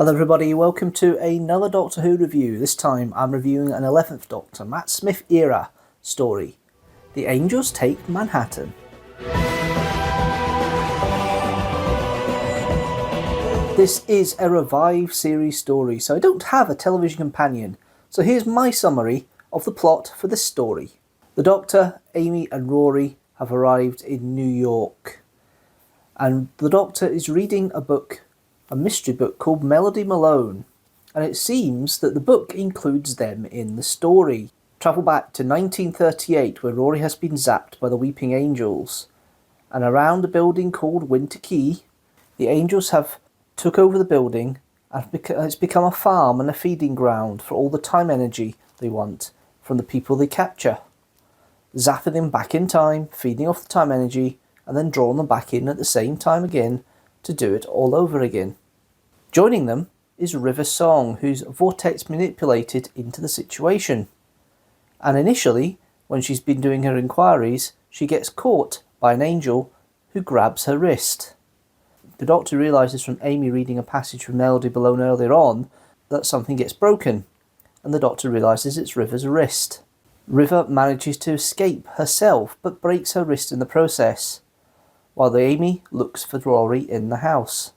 Hello everybody, welcome to another Doctor Who review. This time I'm reviewing an 11th Doctor, Matt Smith era story, The Angels Take Manhattan. This is a revived series story, so I don't have a television companion. So here's my summary of the plot for this story. The Doctor, Amy and Rory have arrived in New York, and the Doctor is reading a mystery book called Melody Malone, and it seems that the book includes them in the story. Travel back to 1938, where Rory has been zapped by the Weeping Angels, and around a building called Winter Key, the Angels have took over the building, and it's become a farm and a feeding ground for all the time energy they want from the people they capture, zapping them back in time, feeding off the time energy, and then drawing them back in at the same time again to do it all over again. Joining them is River Song, who's vortex manipulated into the situation. And initially, when she's been doing her inquiries, she gets caught by an angel who grabs her wrist. The Doctor realises from Amy reading a passage from Melody Malone earlier on that something gets broken, and the Doctor realises it's River's wrist. River manages to escape herself, but breaks her wrist in the process, while Amy looks for Rory in the house.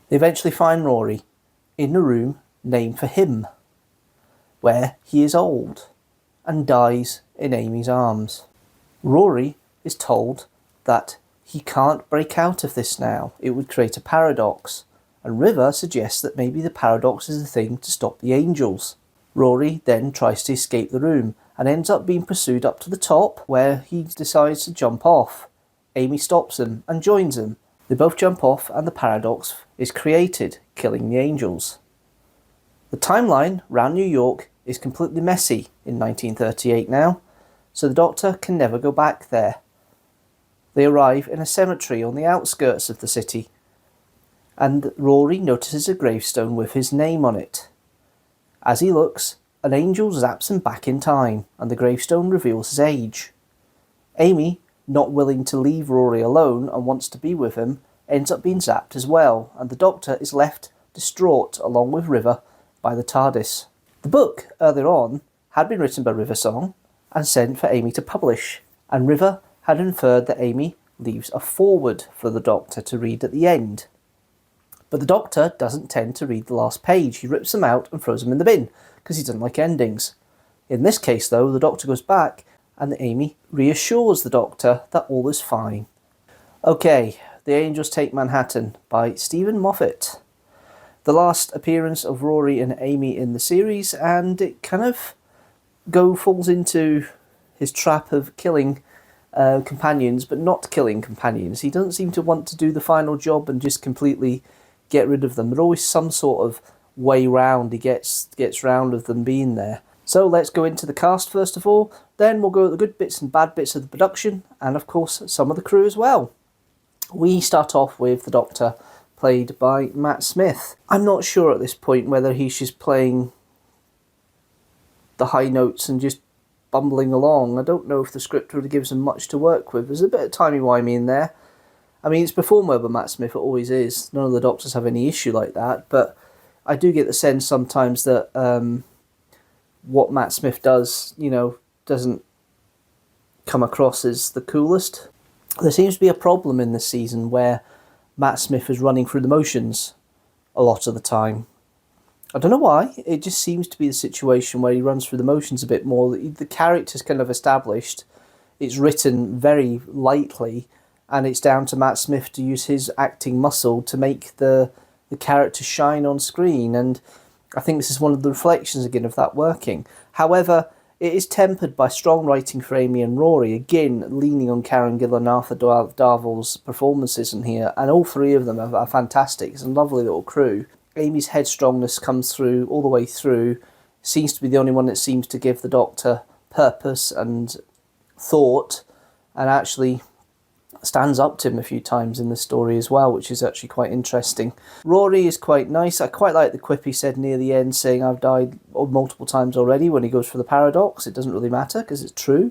They eventually find Rory in a room named for him, where he is old and dies in Amy's arms. Rory is told that he can't break out of this now. It would create a paradox, and River suggests that maybe the paradox is the thing to stop the angels. Rory then tries to escape the room and ends up being pursued up to the top, where he decides to jump off. Amy stops him and joins him. They both jump off and the paradox is created, killing the angels. The timeline around New York is completely messy in 1938 now, so the Doctor can never go back there. They arrive in a cemetery on the outskirts of the city, and Rory notices a gravestone with his name on it. As he looks, an angel zaps him back in time, and the gravestone reveals his age. Amy, not willing to leave Rory alone and wants to be with him, ends up being zapped as well, and the Doctor is left distraught along with River by the TARDIS. The book, earlier on, had been written by River Song and sent for Amy to publish, and River had inferred that Amy leaves a foreword for the Doctor to read at the end. But the Doctor doesn't tend to read the last page. He rips them out and throws them in the bin, because he doesn't like endings. In this case, though, the Doctor goes back and Amy reassures the Doctor that all is fine. Okay, The Angels Take Manhattan by Stephen Moffat. The last appearance of Rory and Amy in the series, and it kind of falls into his trap of killing companions, but not killing companions. He doesn't seem to want to do the final job and just completely get rid of them. There's always some sort of way round he gets round of them being there. So let's go into the cast first of all, then we'll go at the good bits and bad bits of the production, and of course some of the crew as well. We start off with the Doctor, played by Matt Smith. I'm not sure at this point whether he's just playing the high notes and just bumbling along. I don't know if the script really gives him much to work with. There's a bit of timey-wimey in there. I mean, it's performed well by Matt Smith, it always is. None of the Doctors have any issue like that, but I do get the sense sometimes that what Matt Smith does, doesn't come across as the coolest. There seems to be a problem in this season where Matt Smith is running through the motions a lot of the time. I don't know why, it just seems to be the situation where he runs through the motions a bit more. The character's kind of established, it's written very lightly, and it's down to Matt Smith to use his acting muscle to make the character shine on screen, and I think this is one of the reflections again of that working. However, it is tempered by strong writing for Amy and Rory, again leaning on Karen Gill and Arthur Darvill's performances in here, and all three of them are fantastic. It's a lovely little crew. Amy's headstrongness comes through all the way through, seems to be the only one that seems to give the Doctor purpose and thought, and actually stands up to him a few times in the story as well, which is actually quite interesting. Rory is quite nice. I quite like the quip he said near the end, saying I've died multiple times already when he goes for the paradox. It doesn't really matter because it's true.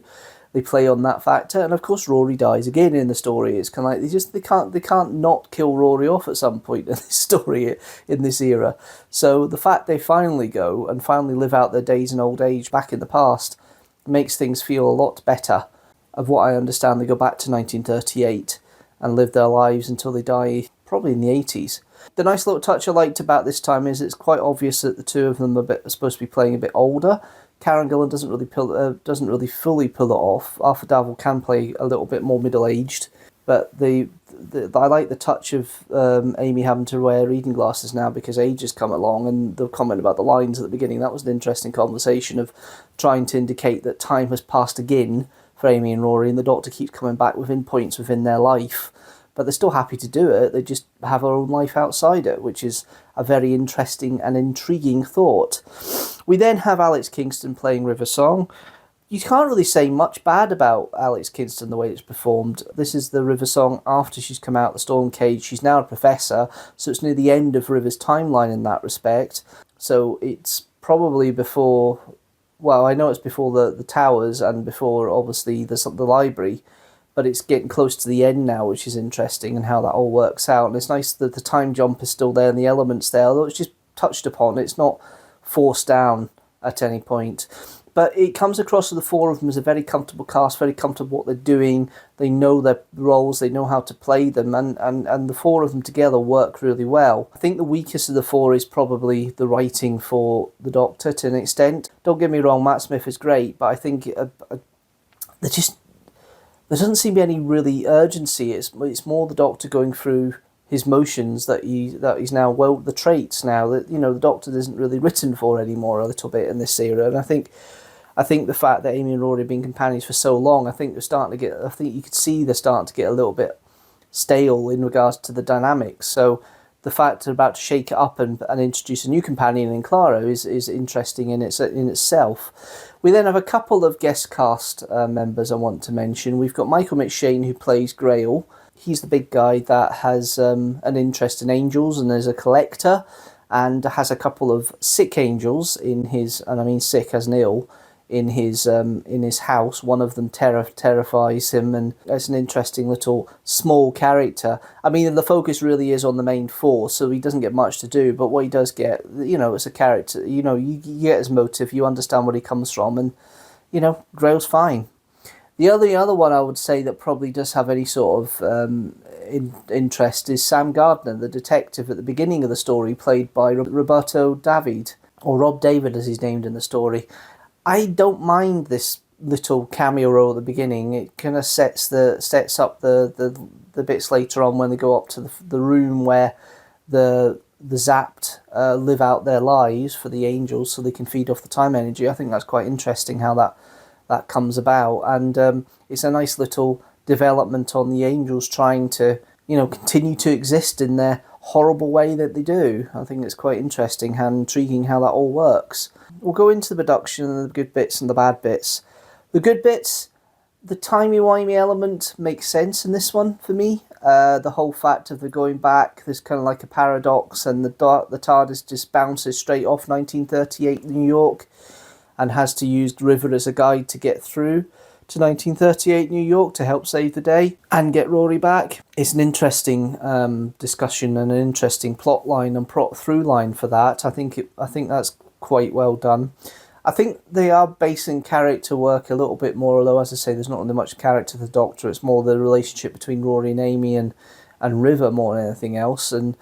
they play on that factor. And of course Rory dies again in the story. It's kind of like they can't not kill Rory off at some point in this story, in this era. So the fact they finally go and finally live out their days in old age back in the past makes things feel a lot better. Of what I understand, they go back to 1938 and live their lives until they die, probably in the 80s. The nice little touch I liked about this time is it's quite obvious that the two of them are supposed to be playing a bit older. Karen Gillan doesn't really fully pull it off. Arthur Darvill can play a little bit more middle-aged, but I like the touch of Amy having to wear reading glasses now because age has come along, and the comment about the lines at the beginning, that was an interesting conversation of trying to indicate that time has passed again for Amy and Rory, and the Doctor keeps coming back within points within their life, but they're still happy to do it. They just have their own life outside it, which is a very interesting and intriguing thought. We then have Alex Kingston playing River Song. You can't really say much bad about Alex Kingston, the way it's performed. This is the River Song after she's come out of the storm cage. She's now a professor, so it's near the end of River's timeline in that respect. So it's probably before... Well, I know it's before the towers and before, obviously, the library, but it's getting close to the end now, which is interesting, and how that all works out. And it's nice that the time jump is still there and the elements there, although it's just touched upon. It's not forced down at any point. But it comes across to the four of them as a very comfortable cast, very comfortable what they're doing. They know their roles, they know how to play them, and the four of them together work really well. I think the weakest of the four is probably the writing for the Doctor to an extent. Don't get me wrong, Matt Smith is great, but I think there doesn't seem to be any really urgency. It's more the Doctor going through his motions that he's now, well, the traits now that, the Doctor isn't really written for anymore a little bit in this era. And I think the fact that Amy and Rory have been companions for so long, I think you could see they're starting to get a little bit stale in regards to the dynamics. So the fact they're about to shake it up and introduce a new companion in Clara is interesting in itself. We then have a couple of guest cast members I want to mention. We've got Michael McShane, who plays Grail. He's the big guy that has an interest in angels and is a collector, and has a couple of sick angels in his, and I mean sick as in ill, in his house. One of them terrifies him, and it's an interesting little small character. I mean, the focus really is on the main four, so he doesn't get much to do, but what he does get, it's a character, you get his motive, you understand where he comes from, and, Grail's fine. The other one I would say that probably does have any sort of interest is Sam Gardner, the detective at the beginning of the story, played by Roberto David, or Rob David as he's named in the story. I don't mind this little cameo role at the beginning. It kind of sets up the bits later on when they go up to the room where the Zapped live out their lives for the angels so they can feed off the time energy. I think that's quite interesting how that comes about, and it's a nice little development on the angels trying to continue to exist in their horrible way that they do. I think it's quite interesting and intriguing how that all works. We'll go into the production and the good bits and the bad bits. The good bits, the timey-wimey element makes sense in this one for me. The whole fact of the going back, there's kind of like a paradox, and the TARDIS just bounces straight off 1938 New York and has to use River as a guide to get through to 1938 New York to help save the day and get Rory back. It's an interesting discussion and an interesting plot line and plot through line for that. I think that's quite well done. I think they are basing character work a little bit more, although as I say, there's not really much character to the Doctor. It's more the relationship between Rory and Amy and River more than anything else. And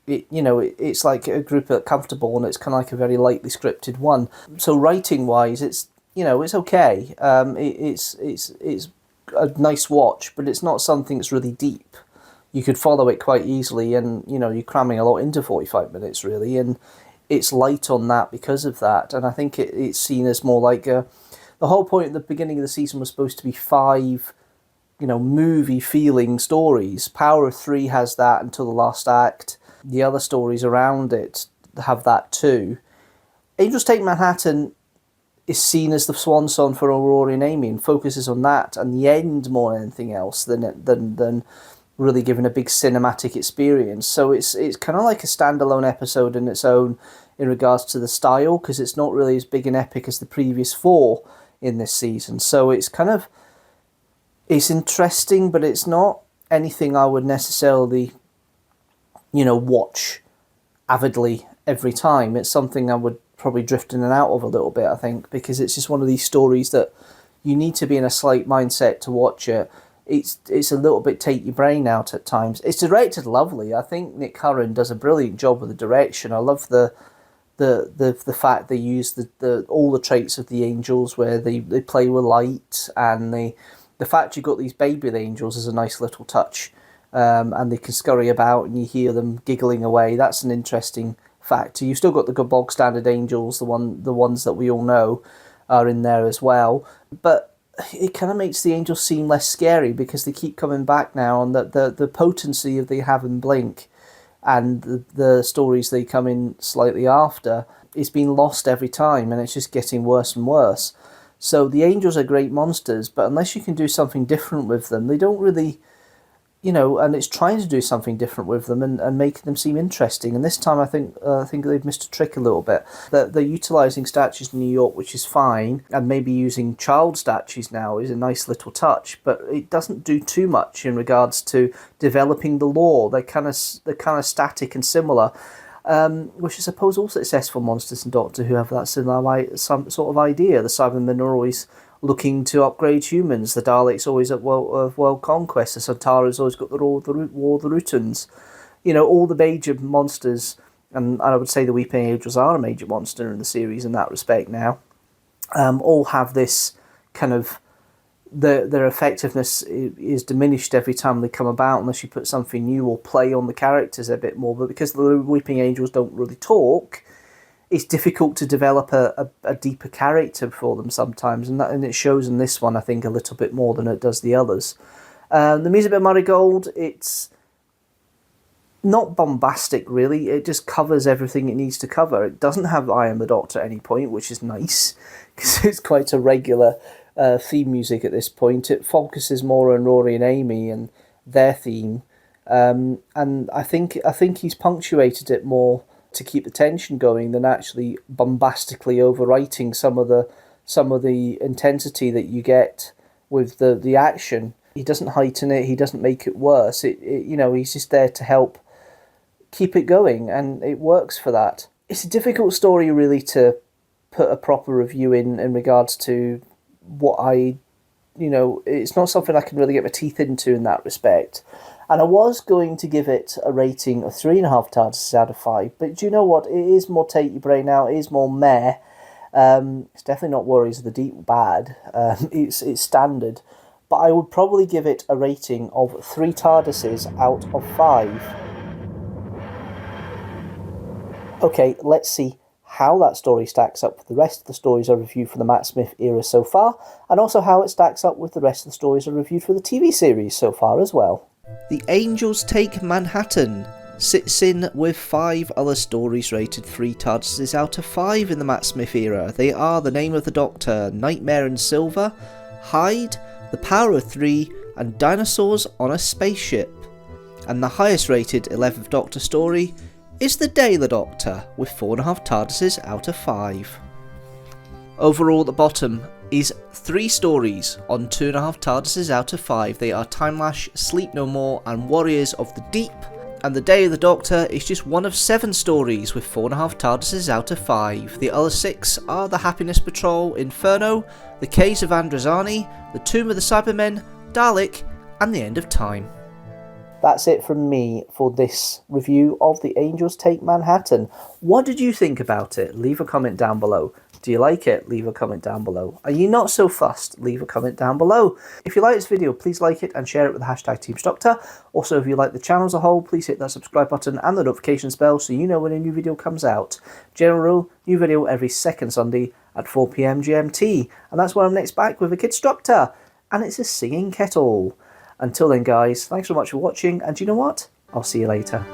it's like a group that are comfortable, and it's kind of like a very lightly scripted one. So writing wise, it's okay. It's a nice watch, but it's not something that's really deep. You could follow it quite easily, and you're cramming a lot into 45 minutes really, and it's light on that because of that. And I think it's seen as more like the whole point at the beginning of the season was supposed to be 5 movie feeling stories. Power of 3 has that until the last act. The other stories around it have that too. Angels Take Manhattan is seen as the swan song for Rory and Amy, and focuses on that and the end more than anything else than really giving a big cinematic experience. So it's kind of like a standalone episode in its own in regards to the style, because it's not really as big an epic as the previous 4 in this season. So it's it's interesting, but it's not anything I would necessarily, watch avidly every time. It's something I would probably drift in and out of a little bit, I think, because it's just one of these stories that you need to be in a slight mindset to watch it. It's a little bit take your brain out at times. It's directed lovely. I think Nick Curran does a brilliant job with the direction. I love the fact they use all the traits of the angels, where they play with light, and the fact you've got these baby angels is a nice little touch. And they can scurry about and you hear them giggling away. That's an interesting fact. You've still got the good bog standard angels, the ones that we all know are in there as well. But it kind of makes the angels seem less scary because they keep coming back now, and the potency of they have in Blink and the stories they come in slightly after is being lost every time, and it's just getting worse and worse. So the angels are great monsters, but unless you can do something different with them, they don't really, and it's trying to do something different with them and making them seem interesting. And this time I think they've missed a trick a little bit. They're utilising statues in New York, which is fine, and maybe using child statues now is a nice little touch, but it doesn't do too much in regards to developing the lore. They're kind of static and similar. Which I suppose all successful monsters in Doctor Who have that similar some sort of idea. The Cybermen are always looking to upgrade humans. The Daleks always at world conquest. The Santara's always got the War of the Rutans. All the major monsters, and I would say the Weeping Angels are a major monster in the series in that respect now, all have this kind of, their effectiveness is diminished every time they come about unless you put something new or play on the characters a bit more. But because the Weeping Angels don't really talk, it's difficult to develop a deeper character for them sometimes, and it shows in this one, I think, a little bit more than it does the others. The music by Murray Gold, it's not bombastic really, it just covers everything it needs to cover. It doesn't have I Am the Doctor at any point, which is nice, because it's quite a regular theme music at this point. It focuses more on Rory and Amy and their theme, and I think he's punctuated it more to keep the tension going than actually bombastically overwriting some of the intensity that you get with the action. He doesn't heighten it, he doesn't make it worse. He's just there to help keep it going, and it works for that. It's a difficult story really to put a proper review in regards to what it's not something I can really get my teeth into in that respect. And I was going to give it a rating of 3.5 TARDISes out of 5, but do you know what? It is more take your brain out, it is more meh. It's definitely not Warriors of the Deep bad. It's standard. But I would probably give it a rating of 3 TARDISes out of 5. Okay, let's see how that story stacks up with the rest of the stories I reviewed for the Matt Smith era so far, and also how it stacks up with the rest of the stories I reviewed for the TV series so far as well. The Angels Take Manhattan sits in with 5 other stories rated 3 TARDISes out of 5 in the Matt Smith era. They are The Name of the Doctor, Nightmare in Silver, Hyde, The Power of 3, and Dinosaurs on a Spaceship. And the highest rated 11th Doctor story is The Day of the Doctor, with 4.5 TARDISes out of 5. Overall at the bottom is 3 stories on 2.5 TARDISes out of 5. They are Timelash, Sleep No More and Warriors of the Deep. And The Day of the Doctor is just one of 7 stories with 4.5 TARDISes out of 5. The other 6 are The Happiness Patrol, Inferno, The Caves of Androzani, The Tomb of the Cybermen, Dalek, and The End of Time. That's it from me for this review of The Angels Take Manhattan. What did you think about it? Leave a comment down below. Do you like it? Leave a comment down below. Are you not so fussed? Leave a comment down below. If you like this video, please like it and share it with the hashtag teamstructor. Also, if you like the channel as a whole, please hit that subscribe button and the notifications bell so you know when a new video comes out. General rule, new video every second Sunday at 4 PM GMT. And that's when I'm next back with a Kidstructor. And it's a singing kettle. Until then, guys, thanks so much for watching, and you know what? I'll see you later.